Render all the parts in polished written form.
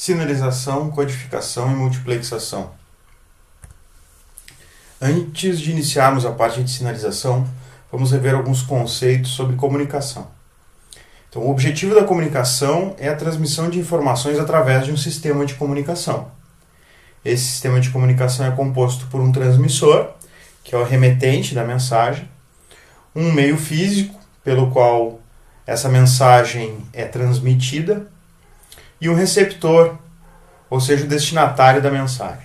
sinalização, codificação e multiplexação. Antes de iniciarmos a parte de sinalização, vamos rever alguns conceitos sobre comunicação. Então, o objetivo da comunicação é a transmissão de informações através de um sistema de comunicação. Esse sistema de comunicação é composto por um transmissor, que é o remetente da mensagem, um meio físico, pelo qual essa mensagem é transmitida, e um receptor, ou seja, o destinatário da mensagem.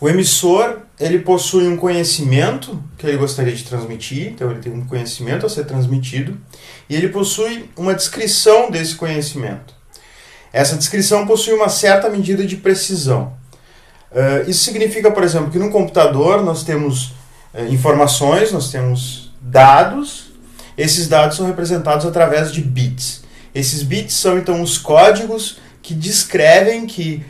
O emissor, ele possui um conhecimento que ele gostaria de transmitir, então ele tem um conhecimento a ser transmitido, e ele possui uma descrição desse conhecimento. Essa descrição possui uma certa medida de precisão. Isso significa, por exemplo, que no computador nós temos informações, nós temos dados. Esses dados são representados através de bits. Esses bits são, então, os códigos que descrevem, que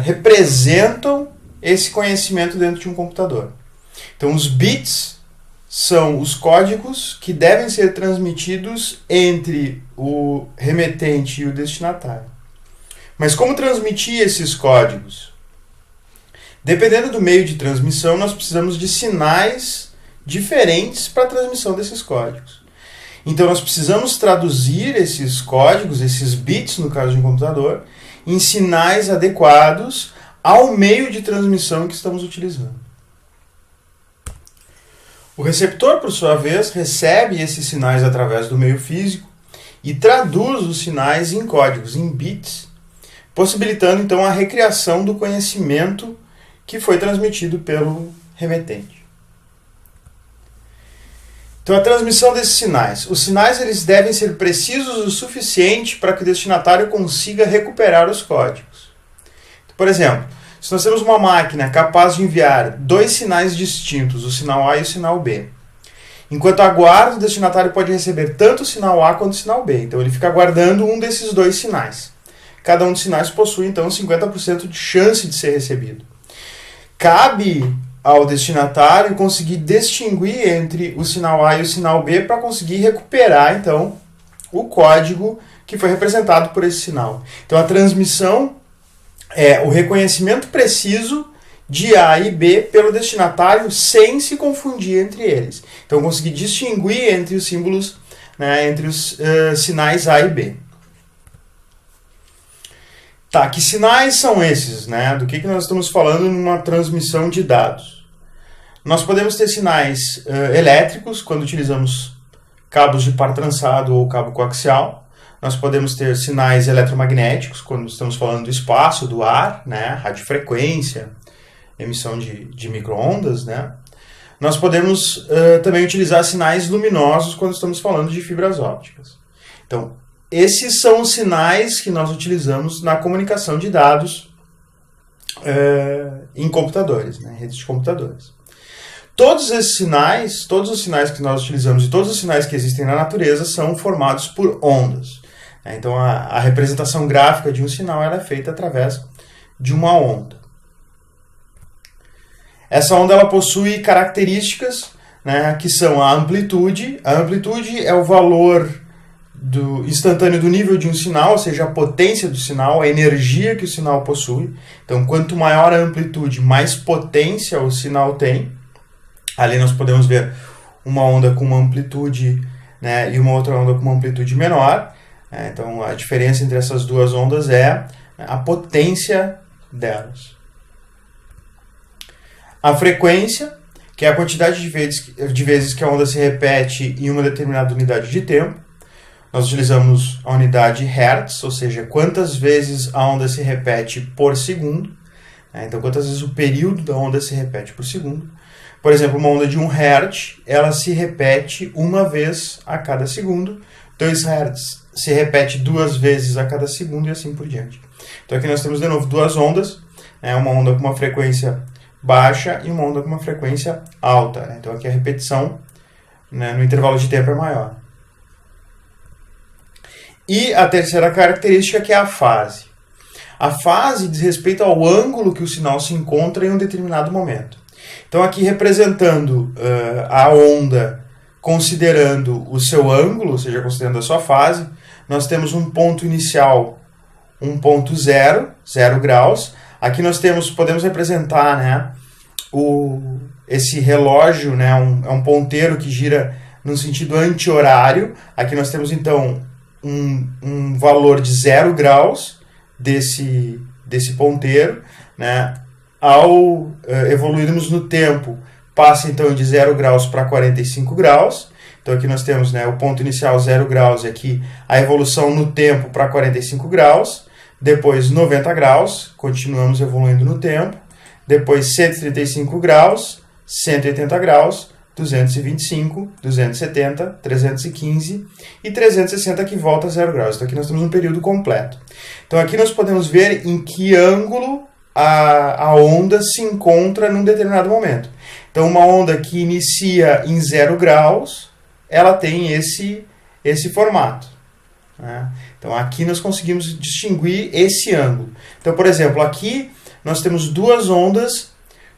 representam esse conhecimento dentro de um computador. Então, os bits são os códigos que devem ser transmitidos entre o remetente e o destinatário. Mas como transmitir esses códigos? Dependendo do meio de transmissão, nós precisamos de sinais diferentes para a transmissão desses códigos. Então, nós precisamos traduzir esses códigos, esses bits, no caso de um computador, em sinais adequados ao meio de transmissão que estamos utilizando. O receptor, por sua vez, recebe esses sinais através do meio físico e traduz os sinais em códigos, em bits, possibilitando, então, a recriação do conhecimento que foi transmitido pelo remetente. Então, a transmissão desses sinais. Os sinais eles devem ser precisos o suficiente para que o destinatário consiga recuperar os códigos. Então, por exemplo, se nós temos uma máquina capaz de enviar dois sinais distintos, o sinal A e o sinal B, enquanto aguarda, o destinatário pode receber tanto o sinal A quanto o sinal B. Então, ele fica aguardando um desses dois sinais. Cada um dos sinais possui, então, 50% de chance de ser recebido. Cabe ao destinatário conseguir distinguir entre o sinal A e o sinal B para conseguir recuperar, então, o código que foi representado por esse sinal. Então, a transmissão é o reconhecimento preciso de A e B pelo destinatário sem se confundir entre eles. Então, conseguir distinguir entre os símbolos, entre os sinais A e B. Tá, que sinais são esses? Do que nós estamos falando numa transmissão de dados? Nós podemos ter sinais elétricos, quando utilizamos cabos de par trançado ou cabo coaxial. Nós podemos ter sinais eletromagnéticos, quando estamos falando do espaço, do ar, radiofrequência, emissão de micro-ondas. Nós podemos também utilizar sinais luminosos quando estamos falando de fibras ópticas. Então, esses são os sinais que nós utilizamos na comunicação de dados em computadores, redes de computadores. Todos os sinais que nós utilizamos e todos os sinais que existem na natureza são formados por ondas. Então, a representação gráfica de um sinal ela é feita através de uma onda. Essa onda ela possui características que são a amplitude. A amplitude é o valor instantâneo do nível de um sinal, ou seja, a potência do sinal, a energia que o sinal possui. Então, quanto maior a amplitude, mais potência o sinal tem. Ali nós podemos ver uma onda com uma amplitude e uma outra onda com uma amplitude menor. Então, a diferença entre essas duas ondas é a potência delas. A frequência, que é a quantidade de vezes que a onda se repete em uma determinada unidade de tempo. Nós utilizamos a unidade Hertz, ou seja, quantas vezes a onda se repete por segundo. Então, quantas vezes o período da onda se repete por segundo. Por exemplo, uma onda de 1 Hz, ela se repete uma vez a cada segundo. 2 Hz se repete 2 vezes a cada segundo e assim por diante. Então, aqui nós temos, de novo, duas ondas. Uma onda com uma frequência baixa e uma onda com uma frequência alta. Então, aqui a repetição no intervalo de tempo é maior. E a terceira característica que é a fase. A fase diz respeito ao ângulo que o sinal se encontra em um determinado momento. Então, aqui representando a onda considerando o seu ângulo, ou seja, considerando a sua fase, nós temos um ponto inicial 1.0, 0 graus. Aqui nós podemos representar, né, esse relógio, né, é um ponteiro que gira no sentido anti-horário. Aqui nós temos, então, um valor de 0 graus desse ponteiro, né? Ao evoluirmos no tempo, passa, então, de 0 graus para 45 graus. Então, aqui nós temos, né, o ponto inicial 0 graus, e aqui a evolução no tempo para 45 graus. Depois 90 graus, continuamos evoluindo no tempo. Depois 135 graus, 180 graus, 225, 270, 315 e 360 que volta a 0 graus. Então aqui nós temos um período completo. Então aqui nós podemos ver em que ângulo a onda se encontra num determinado momento. Então uma onda que inicia em 0 graus, ela tem esse formato, né? Então aqui nós conseguimos distinguir esse ângulo. Então, por exemplo, aqui nós temos duas ondas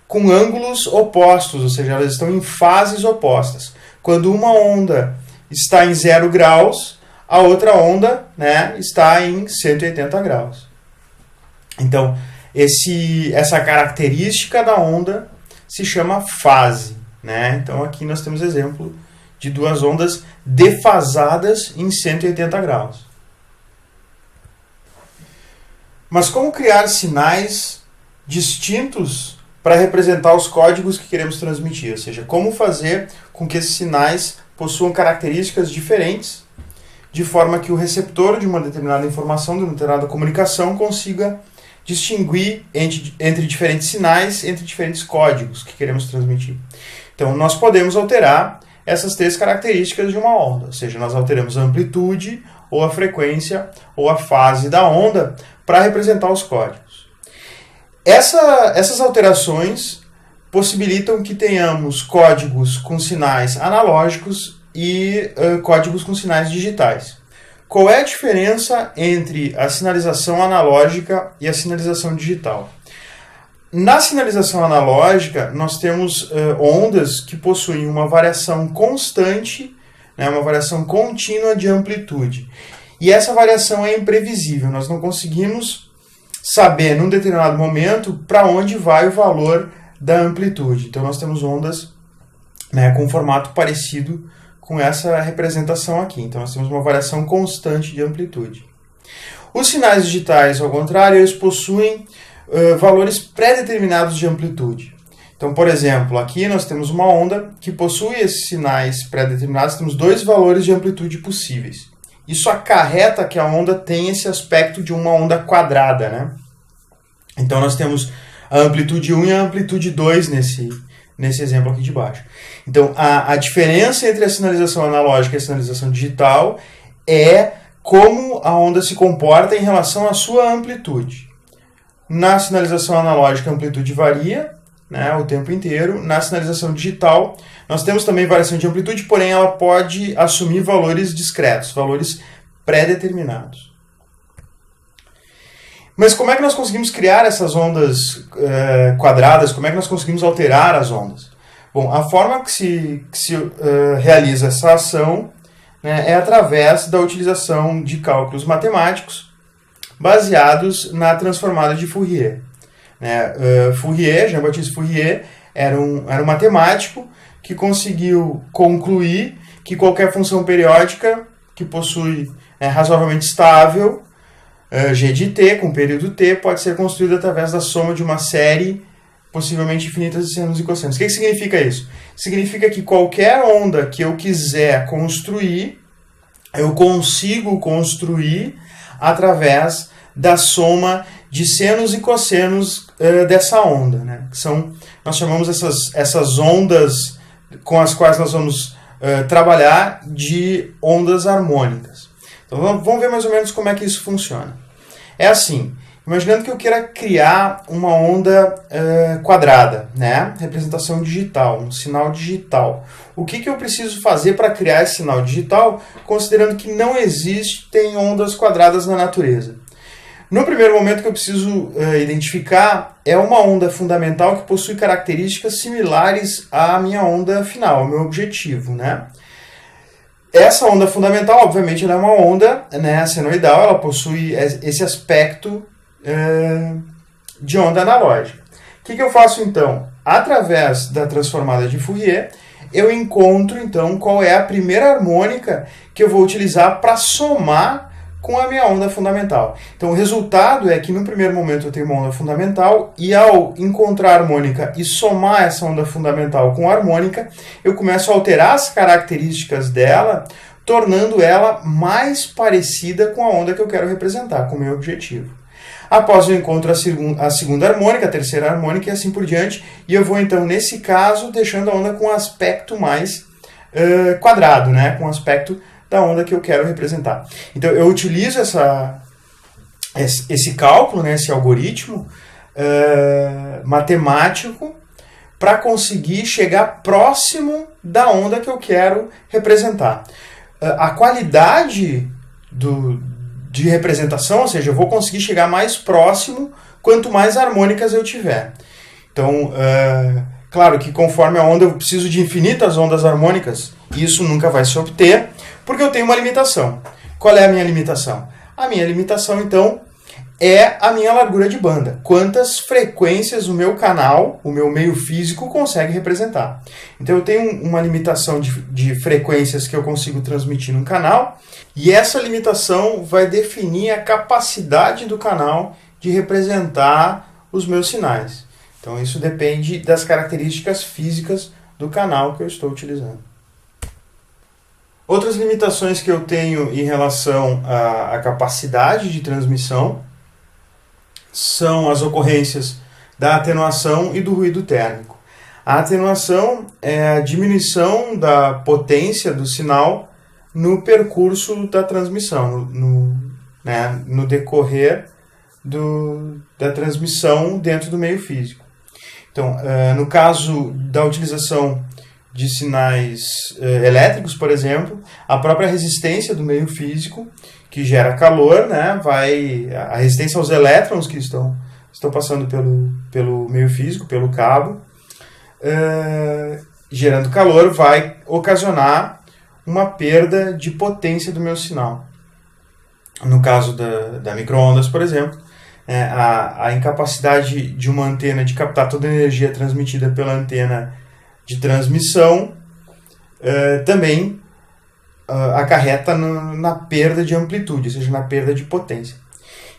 com ângulos opostos, ou seja, elas estão em fases opostas. Quando uma onda está em 0 graus, a outra onda, né, está em 180 graus. Então, essa característica da onda se chama fase, né? Então aqui nós temos exemplo de duas ondas defasadas em 180 graus. Mas como criar sinais distintos para representar os códigos que queremos transmitir? Ou seja, como fazer com que esses sinais possuam características diferentes, de forma que o receptor de uma determinada informação, de uma determinada comunicação, consiga distinguir entre diferentes sinais, entre diferentes códigos que queremos transmitir. Então, nós podemos alterar essas três características de uma onda, ou seja, nós alteramos a amplitude, ou a frequência, ou a fase da onda, para representar os códigos. Essas alterações possibilitam que tenhamos códigos com sinais analógicos e códigos com sinais digitais. Qual é a diferença entre a sinalização analógica e a sinalização digital? Na sinalização analógica, nós temos ondas que possuem uma variação constante, né, uma variação contínua de amplitude. E essa variação é imprevisível, nós não conseguimos saber, num determinado momento, para onde vai o valor da amplitude. Então nós temos ondas, né, com um formato parecido com essa representação aqui. Então nós temos uma variação constante de amplitude. Os sinais digitais, ao contrário, eles possuem valores pré-determinados de amplitude. Então, por exemplo, aqui nós temos uma onda que possui esses sinais pré-determinados, temos dois valores de amplitude possíveis. Isso acarreta que a onda tem esse aspecto de uma onda quadrada, né? Então nós temos a amplitude 1 e a amplitude 2 nesse exemplo aqui de baixo. Então a diferença entre a sinalização analógica e a sinalização digital é como a onda se comporta em relação à sua amplitude. Na sinalização analógica a amplitude varia, né, o tempo inteiro. Na sinalização digital, nós temos também variação de amplitude, porém ela pode assumir valores discretos, valores pré-determinados. Mas como é que nós conseguimos criar essas ondas quadradas? Como é que nós conseguimos alterar as ondas? Bom, a forma que se realiza essa ação, né, é através da utilização de cálculos matemáticos baseados na transformada de Fourier. Fourier, Jean-Baptiste Fourier, era um matemático que conseguiu concluir que qualquer função periódica que possui razoavelmente estável, g de t, com período t, pode ser construída através da soma de uma série possivelmente infinita de senos e cossenos. O que significa isso? Significa que qualquer onda que eu quiser construir, eu consigo construir através da soma de senos e cossenos dessa onda, né? Nós chamamos essas ondas com as quais nós vamos trabalhar de ondas harmônicas. Então vamos ver mais ou menos como é que isso funciona. É assim, imaginando que eu queira criar uma onda quadrada, né? Representação digital, um sinal digital. O que eu preciso fazer para criar esse sinal digital, considerando que não existem ondas quadradas na natureza? No primeiro momento que eu preciso identificar é uma onda fundamental que possui características similares à minha onda final, ao meu objetivo, né? Essa onda fundamental, obviamente, ela é uma onda, né, senoidal, ela possui esse aspecto de onda analógica. O que eu faço então? Através da transformada de Fourier, eu encontro então qual é a primeira harmônica que eu vou utilizar para somar com a minha onda fundamental. Então o resultado é que no primeiro momento eu tenho uma onda fundamental e ao encontrar a harmônica e somar essa onda fundamental com a harmônica, eu começo a alterar as características dela, tornando ela mais parecida com a onda que eu quero representar, com o meu objetivo. Após eu encontro a segunda harmônica, a terceira harmônica e assim por diante, e eu vou então, nesse caso, deixando a onda com um aspecto mais quadrado, né? Com o aspecto da onda que eu quero representar. Então eu utilizo esse cálculo, né, esse algoritmo matemático para conseguir chegar próximo da onda que eu quero representar. A qualidade de representação, ou seja, eu vou conseguir chegar mais próximo quanto mais harmônicas eu tiver. Então, claro que conforme a onda eu preciso de infinitas ondas harmônicas, e isso nunca vai se obter, porque eu tenho uma limitação. Qual é a minha limitação? A minha limitação, então, é a minha largura de banda. Quantas frequências o meu canal, o meu meio físico, consegue representar. Então eu tenho uma limitação de frequências que eu consigo transmitir num canal, e essa limitação vai definir a capacidade do canal de representar os meus sinais. Então isso depende das características físicas do canal que eu estou utilizando. Outras limitações que eu tenho em relação à capacidade de transmissão são as ocorrências da atenuação e do ruído térmico. A atenuação é a diminuição da potência do sinal no percurso da transmissão, no decorrer da transmissão dentro do meio físico. Então, no caso da utilização de sinais elétricos, por exemplo, a própria resistência do meio físico, que gera calor, né, a resistência aos elétrons que estão passando pelo meio físico, pelo cabo, gerando calor, vai ocasionar uma perda de potência do meu sinal. No caso da micro-ondas, por exemplo, a incapacidade de uma antena de captar toda a energia transmitida pela antena de transmissão também acarreta na perda de amplitude, ou seja, na perda de potência.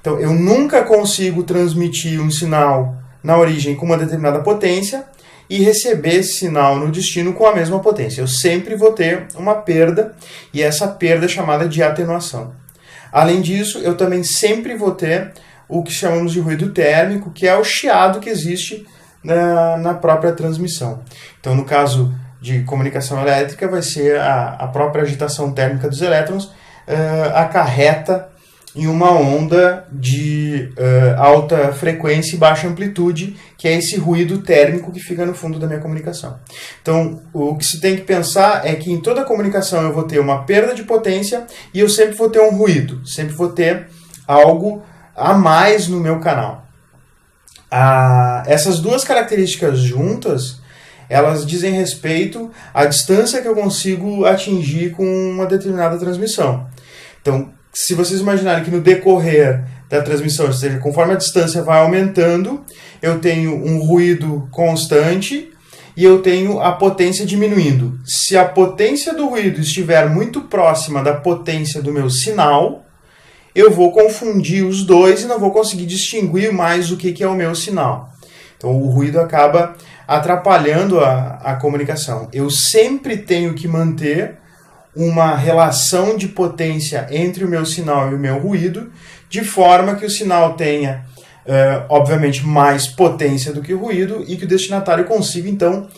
Então, eu nunca consigo transmitir um sinal na origem com uma determinada potência e receber esse sinal no destino com a mesma potência. Eu sempre vou ter uma perda, e essa perda é chamada de atenuação. Além disso, eu também sempre vou ter o que chamamos de ruído térmico, que é o chiado que existe na própria transmissão. Então, no caso de comunicação elétrica, vai ser a própria agitação térmica dos elétrons acarreta em uma onda de alta frequência e baixa amplitude, que é esse ruído térmico que fica no fundo da minha comunicação. Então, o que se tem que pensar é que em toda comunicação eu vou ter uma perda de potência e eu sempre vou ter um ruído, sempre vou ter algo a mais no meu canal. Essas duas características juntas, elas dizem respeito à distância que eu consigo atingir com uma determinada transmissão. Então, se vocês imaginarem que no decorrer da transmissão, ou seja, conforme a distância vai aumentando, eu tenho um ruído constante e eu tenho a potência diminuindo. Se a potência do ruído estiver muito próxima da potência do meu sinal, eu vou confundir os dois e não vou conseguir distinguir mais o que é o meu sinal. Então o ruído acaba atrapalhando a comunicação. Eu sempre tenho que manter uma relação de potência entre o meu sinal e o meu ruído, de forma que o sinal tenha, obviamente, mais potência do que o ruído e que o destinatário consiga, então,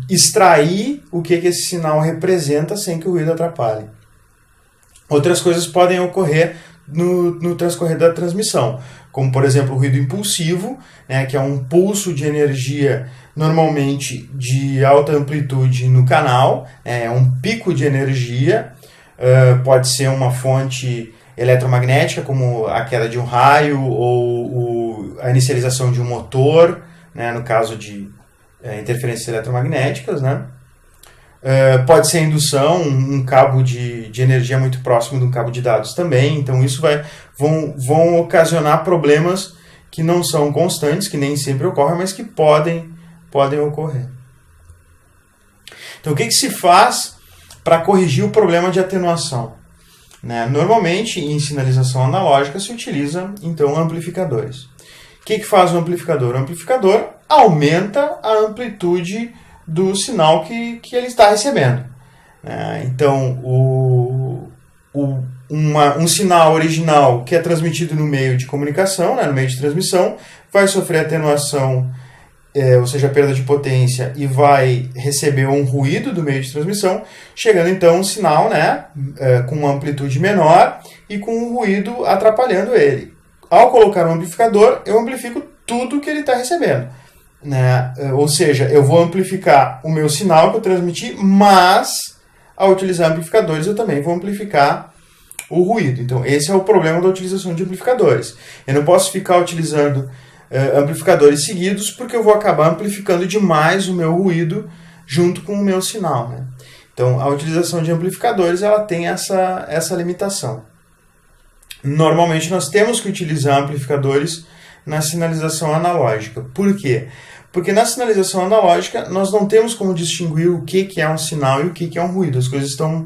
extrair o que esse sinal representa sem que o ruído atrapalhe. Outras coisas podem ocorrer no transcorrer da transmissão, como, por exemplo, o ruído impulsivo, né, que é um pulso de energia normalmente de alta amplitude no canal, é um pico de energia, pode ser uma fonte eletromagnética, como a queda de um raio ou a inicialização de um motor, né, no caso de interferências eletromagnéticas, né? Pode ser a indução, um cabo de energia muito próximo de um cabo de dados também. Então isso vão ocasionar problemas que não são constantes, que nem sempre ocorrem, mas que podem ocorrer. Então o que se faz para corrigir o problema de atenuação? Né? Normalmente, em sinalização analógica, se utiliza, então, amplificadores. O que faz o amplificador? O amplificador aumenta a amplitude do sinal que ele está recebendo. Então, um sinal original que é transmitido no meio de comunicação, no meio de transmissão, vai sofrer atenuação, ou seja, perda de potência, e vai receber um ruído do meio de transmissão, chegando então um sinal com uma amplitude menor e com um ruído atrapalhando ele. Ao colocar um amplificador, eu amplifico tudo que ele está recebendo. Ou seja, eu vou amplificar o meu sinal que eu transmiti, mas ao utilizar amplificadores eu também vou amplificar o ruído. Então esse é o problema da utilização de amplificadores. Eu não posso ficar utilizando amplificadores seguidos, porque eu vou acabar amplificando demais o meu ruído junto com o meu sinal. Então, a utilização de amplificadores ela tem essa limitação. Normalmente, nós temos que utilizar amplificadores na sinalização analógica. Por quê? Porque na sinalização analógica, nós não temos como distinguir o que é um sinal e o que é um ruído. As coisas estão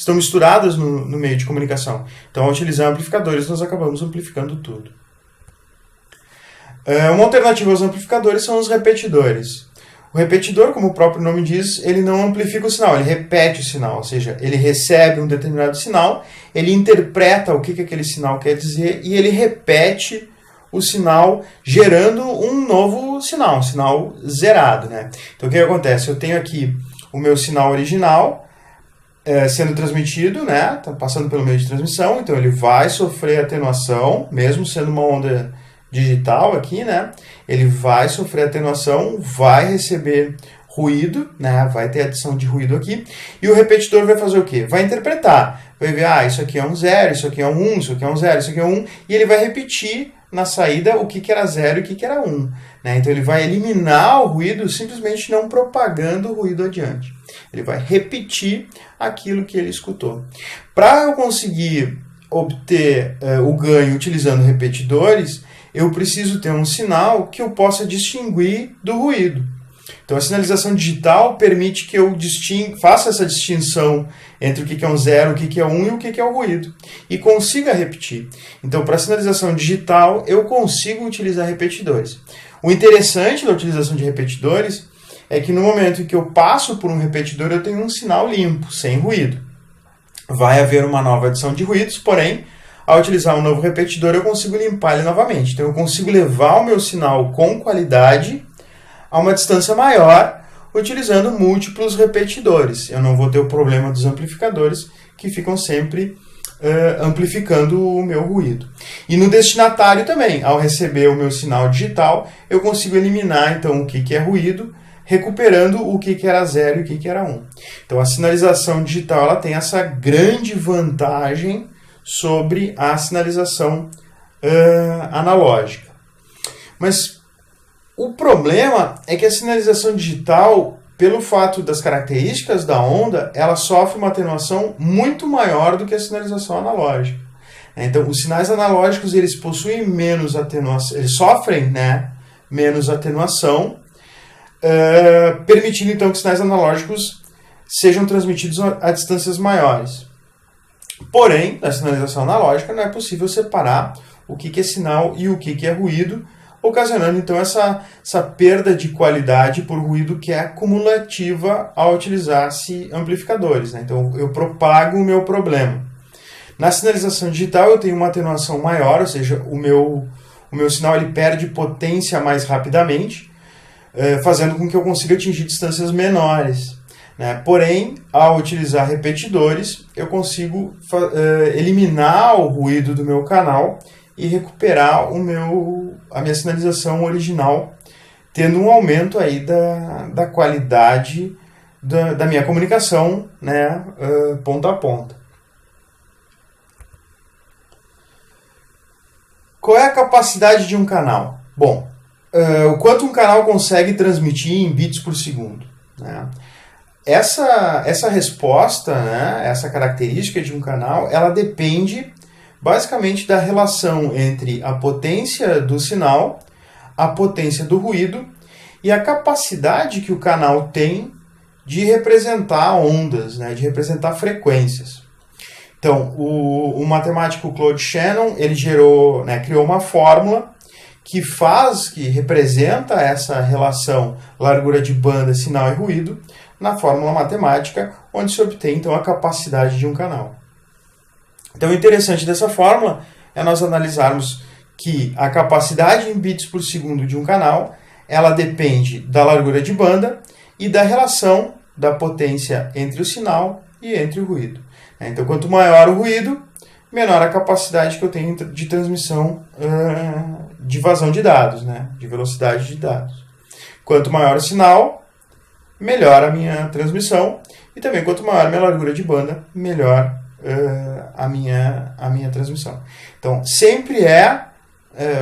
misturadas no meio de comunicação. Então, ao utilizar amplificadores, nós acabamos amplificando tudo. Uma alternativa aos amplificadores são os repetidores. O repetidor, como o próprio nome diz, ele não amplifica o sinal, ele repete o sinal, ou seja, ele recebe um determinado sinal, ele interpreta o que aquele sinal quer dizer e ele repete o sinal, gerando um novo sinal, um sinal zerado. Então o que acontece? Eu tenho aqui o meu sinal original sendo transmitido, tá passando pelo meio de transmissão, então ele vai sofrer atenuação, mesmo sendo uma onda digital aqui, ele vai sofrer atenuação, vai receber ruído, vai ter adição de ruído aqui, e o repetidor vai fazer o quê? Vai interpretar, vai ver, isso aqui é um 0, isso aqui é um 1, isso aqui é um 0, isso aqui é um 1, e ele vai repetir na saída o que era 0 e o que era 1. Então ele vai eliminar o ruído simplesmente não propagando o ruído adiante. Ele vai repetir aquilo que ele escutou. Para eu conseguir obter o ganho utilizando repetidores, eu preciso ter um sinal que eu possa distinguir do ruído. Então a sinalização digital permite que eu faça essa distinção entre o que é um 0, o que é um 1 e o que é o ruído. E consiga repetir. Então para a sinalização digital eu consigo utilizar repetidores. O interessante da utilização de repetidores é que no momento em que eu passo por um repetidor eu tenho um sinal limpo, sem ruído. Vai haver uma nova adição de ruídos, porém, ao utilizar um novo repetidor, eu consigo limpar ele novamente. Então, eu consigo levar o meu sinal com qualidade a uma distância maior, utilizando múltiplos repetidores. Eu não vou ter o problema dos amplificadores, que ficam sempre amplificando o meu ruído. E no destinatário também, ao receber o meu sinal digital, eu consigo eliminar, então, o que é ruído, recuperando o que era 0 e o que era 1. Então, a sinalização digital ela tem essa grande vantagem sobre a sinalização analógica. Mas o problema é que a sinalização digital, pelo fato das características da onda, ela sofre uma atenuação muito maior do que a sinalização analógica. Então, os sinais analógicos eles possuem menos atenuação, eles sofrem menos atenuação, permitindo então que sinais analógicos sejam transmitidos a distâncias maiores. Porém, na sinalização analógica não é possível separar o que é sinal e o que é ruído, ocasionando então essa perda de qualidade por ruído que é cumulativa ao utilizar-se amplificadores. Então eu propago o meu problema. Na sinalização digital eu tenho uma atenuação maior, ou seja, o meu sinal ele perde potência mais rapidamente, fazendo com que eu consiga atingir distâncias menores. Porém, ao utilizar repetidores, eu consigo eliminar o ruído do meu canal e recuperar a minha sinalização original, tendo um aumento aí da qualidade da minha comunicação, ponta a ponta. Qual é a capacidade de um canal? Bom, o quanto um canal consegue transmitir em bits por segundo. essa resposta, né, essa característica de um canal, ela depende basicamente da relação entre a potência do sinal, a potência do ruído e a capacidade que o canal tem de representar ondas, né, de representar frequências. Então, o matemático Claude Shannon, ele criou uma fórmula que representa essa relação largura de banda, sinal e ruído, na fórmula matemática, onde se obtém então a capacidade de um canal. Então, o interessante dessa fórmula é nós analisarmos que a capacidade em bits por segundo de um canal, ela depende da largura de banda e da relação da potência entre o sinal e entre o ruído. Então, quanto maior o ruído, menor a capacidade que eu tenho de transmissão de vazão de dados, né? De velocidade de dados. Quanto maior o sinal, melhor a minha transmissão, e também quanto maior a minha largura de banda, melhor a minha transmissão. Então, sempre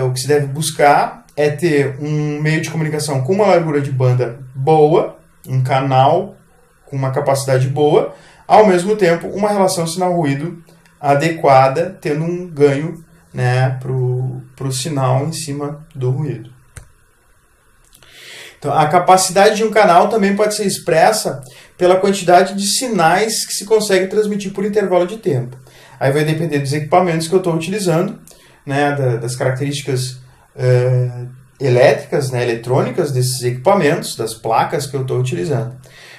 o que se deve buscar é ter um meio de comunicação com uma largura de banda boa, um canal com uma capacidade boa, ao mesmo tempo uma relação sinal-ruído adequada, tendo um ganho, né, para o sinal em cima do ruído. Então, a capacidade de um canal também pode ser expressa pela quantidade de sinais que se consegue transmitir por intervalo de tempo. Aí vai depender dos equipamentos que eu estou utilizando, né, das características elétricas, né, eletrônicas desses equipamentos, das placas que eu estou utilizando.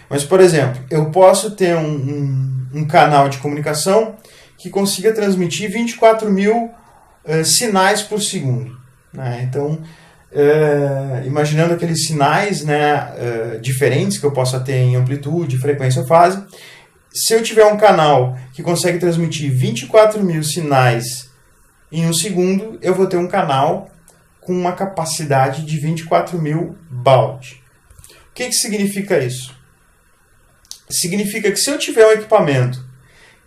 Mas, por exemplo, eu posso ter um canal de comunicação que consiga transmitir 24.000 sinais por segundo. Né? Então, imaginando aqueles sinais, né, diferentes que eu possa ter em amplitude, frequência ou fase, se eu tiver um canal que consegue transmitir 24.000 sinais em um segundo, eu vou ter um canal com uma capacidade de 24.000 baud. O que significa isso? Significa que se eu tiver um equipamento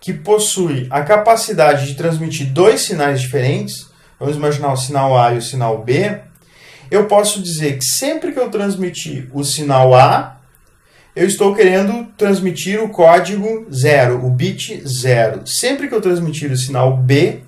que possui a capacidade de transmitir dois sinais diferentes, vamos imaginar o sinal A e o sinal B, eu posso dizer que sempre que eu transmitir o sinal A, eu estou querendo transmitir o código 0, o bit 0. Sempre que eu transmitir o sinal B,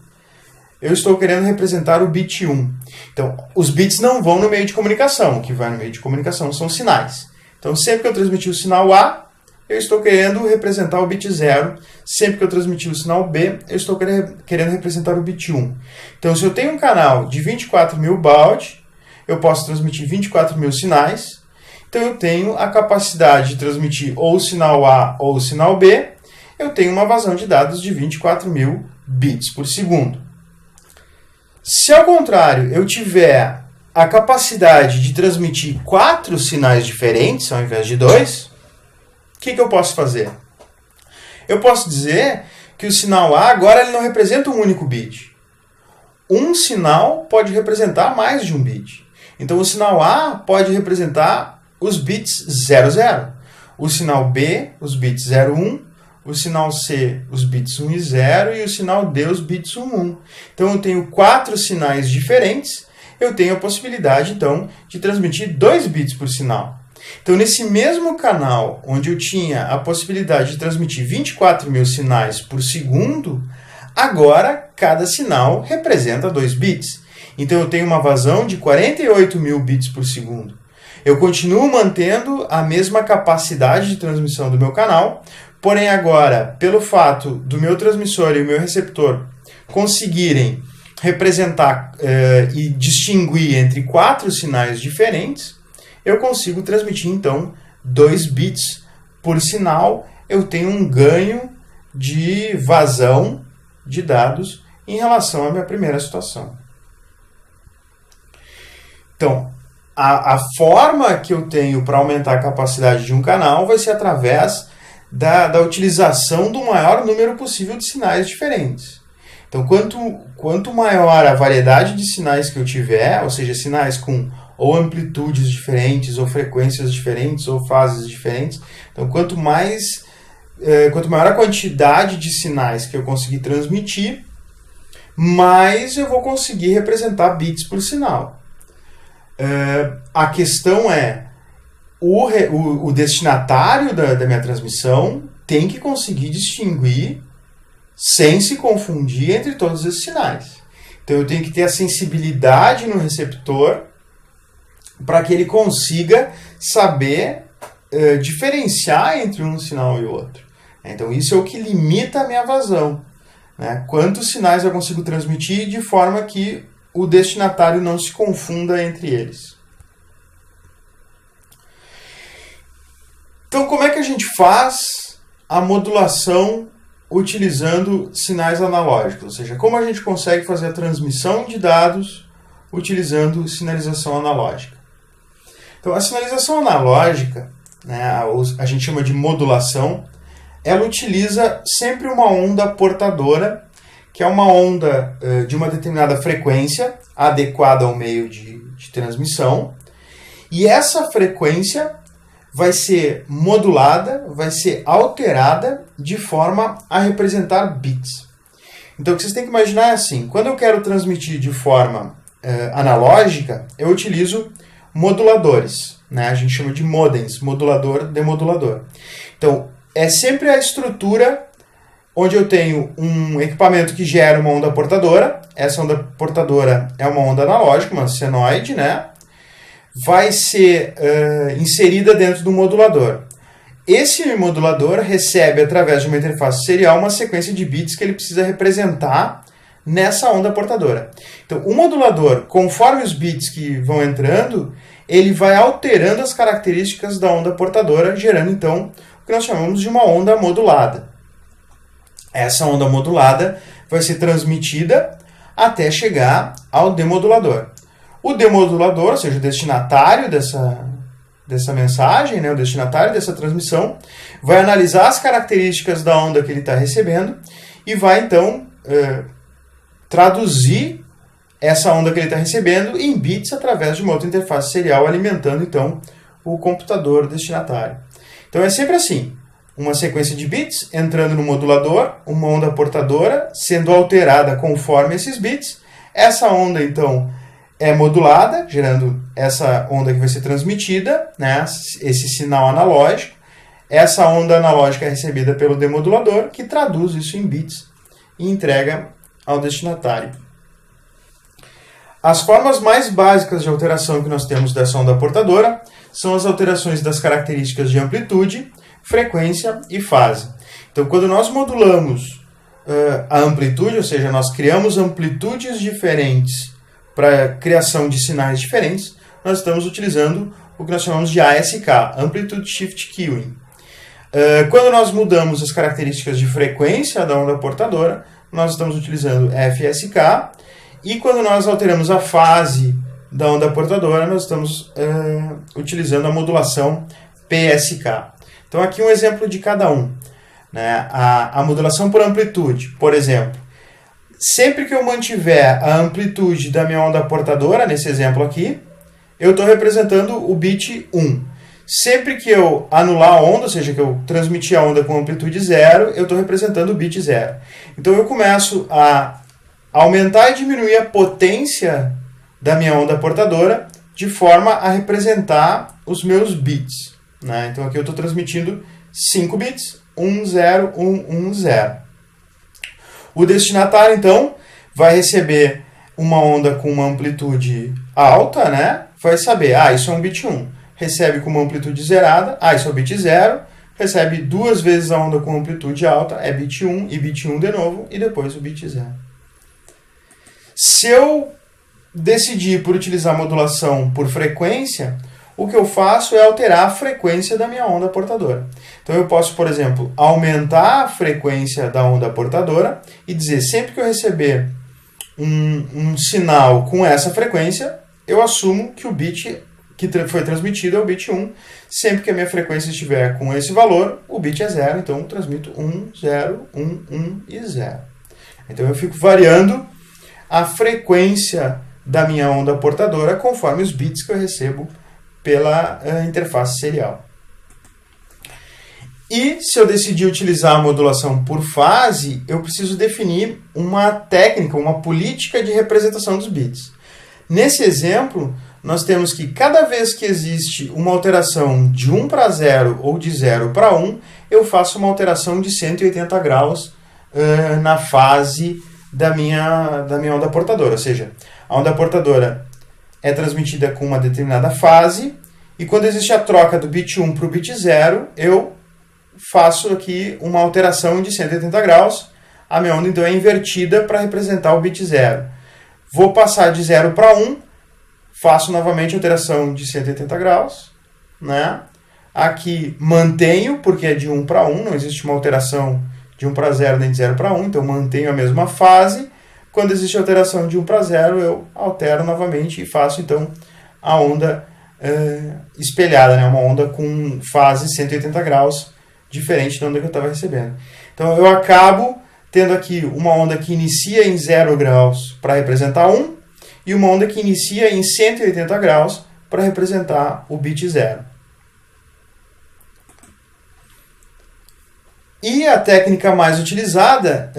eu estou querendo representar o bit 1. Então, os bits não vão no meio de comunicação. O que vai no meio de comunicação são sinais. Então, sempre que eu transmitir o sinal A, eu estou querendo representar o bit 0. Sempre que eu transmitir o sinal B, eu estou querendo representar o bit 1. Então, se eu tenho um canal de 24.000 baud, eu posso transmitir 24.000 sinais. Então, eu tenho a capacidade de transmitir ou o sinal A ou o sinal B. Eu tenho uma vazão de dados de 24.000 bits por segundo. Se, ao contrário, eu tiver a capacidade de transmitir 4 sinais diferentes ao invés de 2, o que eu posso fazer? Eu posso dizer que o sinal A agora ele não representa um único bit. Um sinal pode representar mais de um bit. Então, o sinal A pode representar os bits 00. O sinal B, os bits 01. O sinal C, os bits 1 e 0. E o sinal D, os bits 1 e 1. Então, eu tenho 4 sinais diferentes. Eu tenho a possibilidade, então, de transmitir 2 bits por sinal. Então, nesse mesmo canal, onde eu tinha a possibilidade de transmitir 24.000 sinais por segundo, agora cada sinal representa 2 bits. Então, eu tenho uma vazão de 48.000 bits por segundo. Eu continuo mantendo a mesma capacidade de transmissão do meu canal, porém agora, pelo fato do meu transmissor e o meu receptor conseguirem representar e distinguir entre 4 sinais diferentes, eu consigo transmitir, então, 2 bits por sinal. Eu tenho um ganho de vazão de dados em relação à minha primeira situação. Então, a forma que eu tenho para aumentar a capacidade de um canal vai ser através da utilização do maior número possível de sinais diferentes. Então, quanto maior a variedade de sinais que eu tiver, ou seja, sinais com ou amplitudes diferentes, ou frequências diferentes, ou fases diferentes. Então, quanto maior a quantidade de sinais que eu conseguir transmitir, mais eu vou conseguir representar bits por sinal. A questão é, o destinatário da minha transmissão tem que conseguir distinguir sem se confundir entre todos esses sinais. Então eu tenho que ter a sensibilidade no receptor para que ele consiga saber diferenciar entre um sinal e outro. Então isso é o que limita a minha vazão. Né? Quantos sinais eu consigo transmitir de forma que o destinatário não se confunda entre eles. Então como é que a gente faz a modulação utilizando sinais analógicos? Ou seja, como a gente consegue fazer a transmissão de dados utilizando sinalização analógica? Então, a sinalização analógica, né, a gente chama de modulação, ela utiliza sempre uma onda portadora, que é uma onda de uma determinada frequência, adequada ao meio de transmissão, e essa frequência vai ser modulada, vai ser alterada de forma a representar bits. Então, o que vocês têm que imaginar é assim, quando eu quero transmitir de forma analógica, eu utilizo moduladores, né? A gente chama de modems, modulador, demodulador. Então, é sempre a estrutura onde eu tenho um equipamento que gera uma onda portadora, essa onda portadora é uma onda analógica, uma senoide, né? Vai ser inserida dentro do modulador. Esse modulador recebe, através de uma interface serial, uma sequência de bits que ele precisa representar nessa onda portadora. Então, o modulador, conforme os bits que vão entrando, ele vai alterando as características da onda portadora, gerando, então, o que nós chamamos de uma onda modulada. Essa onda modulada vai ser transmitida até chegar ao demodulador. O demodulador, ou seja, o destinatário dessa mensagem, né, o destinatário dessa transmissão, vai analisar as características da onda que ele está recebendo e vai, então, traduzir essa onda que ele está recebendo em bits através de uma outra interface serial, alimentando, então, o computador destinatário. Então, é sempre assim, uma sequência de bits entrando no modulador, uma onda portadora sendo alterada conforme esses bits. Essa onda, então, é modulada, gerando essa onda que vai ser transmitida, né, esse sinal analógico. Essa onda analógica é recebida pelo demodulador, que traduz isso em bits e entrega ao destinatário. As formas mais básicas de alteração que nós temos dessa onda portadora são as alterações das características de amplitude, frequência e fase. Então, quando nós modulamos a amplitude, ou seja, nós criamos amplitudes diferentes para a criação de sinais diferentes, nós estamos utilizando o que nós chamamos de ASK, Amplitude Shift Queuing. Quando nós mudamos as características de frequência da onda portadora, nós estamos utilizando FSK, e quando nós alteramos a fase da onda portadora, nós estamos utilizando a modulação PSK. Então, aqui um exemplo de cada um. Né? A modulação por amplitude, por exemplo. Sempre que eu mantiver a amplitude da minha onda portadora, nesse exemplo aqui, eu estou representando o bit 1. Sempre que eu anular a onda, ou seja, que eu transmitir a onda com amplitude 0, eu estou representando o bit 0. Então eu começo a aumentar e diminuir a potência da minha onda portadora de forma a representar os meus bits. Né? Então aqui eu estou transmitindo 5 bits, 1, 0, 1, 1, 0. O destinatário, então, vai receber uma onda com uma amplitude alta, né? Vai saber, isso é um bit 1. Recebe com uma amplitude zerada, isso é o bit 0. Recebe duas vezes a onda com amplitude alta, é bit 1 e bit 1 de novo, e depois o bit 0. Se eu decidir por utilizar modulação por frequência, o que eu faço é alterar a frequência da minha onda portadora. Então eu posso, por exemplo, aumentar a frequência da onda portadora e dizer, sempre que eu receber um sinal com essa frequência, eu assumo que o bit que foi transmitido é o bit 1. Sempre que a minha frequência estiver com esse valor, o bit é 0, então eu transmito 1, 0, 1, 1 e 0. Então eu fico variando a frequência da minha onda portadora conforme os bits que eu recebo pela interface serial. E se eu decidir utilizar a modulação por fase, eu preciso definir uma técnica, uma política de representação dos bits. Nesse exemplo, nós temos que cada vez que existe uma alteração de 1 para 0 ou de 0 para 1, eu faço uma alteração de 180 graus na fase da minha onda portadora. Ou seja, a onda portadora é transmitida com uma determinada fase, e quando existe a troca do bit 1 para o bit 0, eu faço aqui uma alteração de 180 graus. A minha onda então é invertida para representar o bit 0. Vou passar de 0 para 1, faço novamente a alteração de 180 graus, né? Aqui mantenho, porque é de 1 para 1, não existe uma alteração de 1 para 0 nem de 0 para 1, então mantenho a mesma fase. Quando existe alteração de 1 para 0, eu altero novamente e faço então a onda espelhada, né? Uma onda com fase 180 graus, diferente da onda que eu estava recebendo. Então eu acabo tendo aqui uma onda que inicia em 0 graus para representar 1, e uma onda que inicia em 180 graus para representar o bit 0. E a técnica mais utilizada,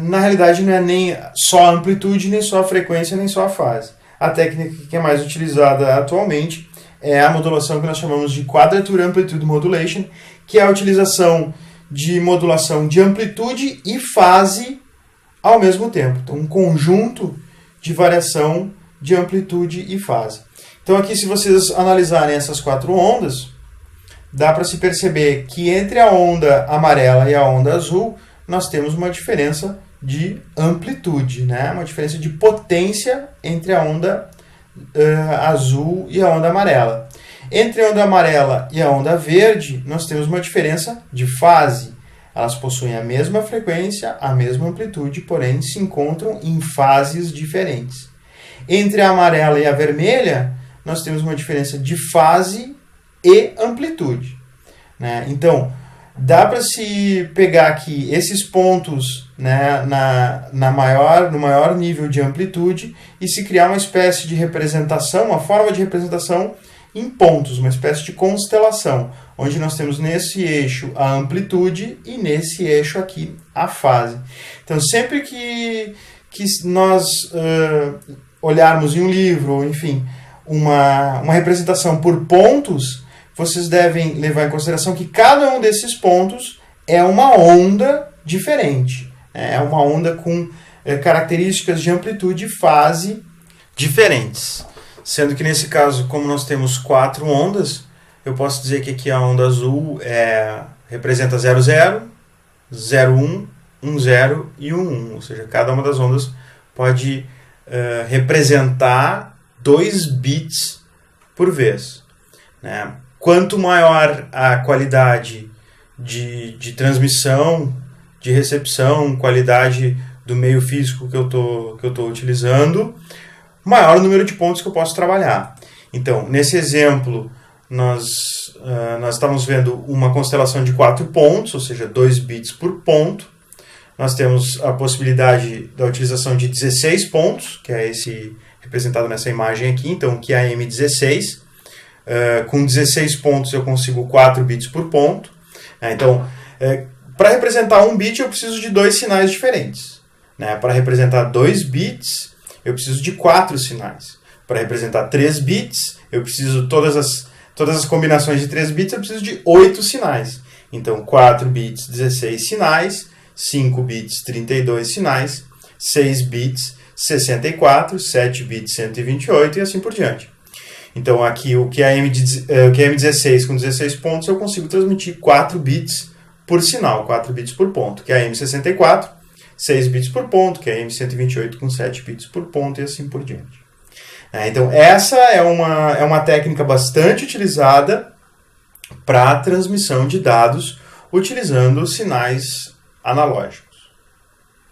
na realidade, não é nem só a amplitude, nem só a frequência, nem só a fase. A técnica que é mais utilizada atualmente é a modulação que nós chamamos de Quadrature Amplitude Modulation, que é a utilização de modulação de amplitude e fase ao mesmo tempo. Então, um conjunto de variação de amplitude e fase. Então, aqui, se vocês analisarem essas 4 ondas, dá para se perceber que entre a onda amarela e a onda azul, nós temos uma diferença de amplitude, né? Uma diferença de potência entre a onda azul e a onda amarela. Entre a onda amarela e a onda verde, nós temos uma diferença de fase. Elas possuem a mesma frequência, a mesma amplitude, porém se encontram em fases diferentes. Entre a amarela e a vermelha, nós temos uma diferença de fase e amplitude, né? Então, dá para se pegar aqui esses pontos, né, no maior nível de amplitude e se criar uma espécie de representação, uma forma de representação em pontos, uma espécie de constelação, onde nós temos nesse eixo a amplitude e nesse eixo aqui a fase. Então, sempre que nós olharmos em um livro, ou enfim, uma representação por pontos, vocês devem levar em consideração que cada um desses pontos é uma onda diferente. É uma onda com características de amplitude e fase diferentes. Sendo que nesse caso, como nós temos 4 ondas, eu posso dizer que aqui a onda azul representa 00, 01, 10 e 11. Ou seja, cada uma das ondas pode representar 2 bits por vez, né? Quanto maior a qualidade de transmissão, de recepção, qualidade do meio físico que eu tô utilizando, maior o número de pontos que eu posso trabalhar. Então, nesse exemplo, nós estamos vendo uma constelação de 4 pontos, ou seja, 2 bits por ponto. Nós temos a possibilidade da utilização de 16 pontos, que é esse representado nessa imagem aqui, então, que é a M16. Com 16 pontos eu consigo 4 bits por ponto. Então, para representar 1 bit eu preciso de 2 sinais diferentes, né? Para representar 2 bits eu preciso de 4 sinais. Para representar 3 bits eu preciso todas as combinações de 3 bits eu preciso de 8 sinais. Então 4 bits, 16 sinais, 5 bits, 32 sinais, 6 bits, 64, 7 bits, 128 e assim por diante. Então, aqui, o que é M16 com 16 pontos, eu consigo transmitir 4 bits por sinal, 4 bits por ponto, que é a M64, 6 bits por ponto, que é a M128 com 7 bits por ponto, e assim por diante. Então, essa é uma técnica bastante utilizada para a transmissão de dados utilizando sinais analógicos.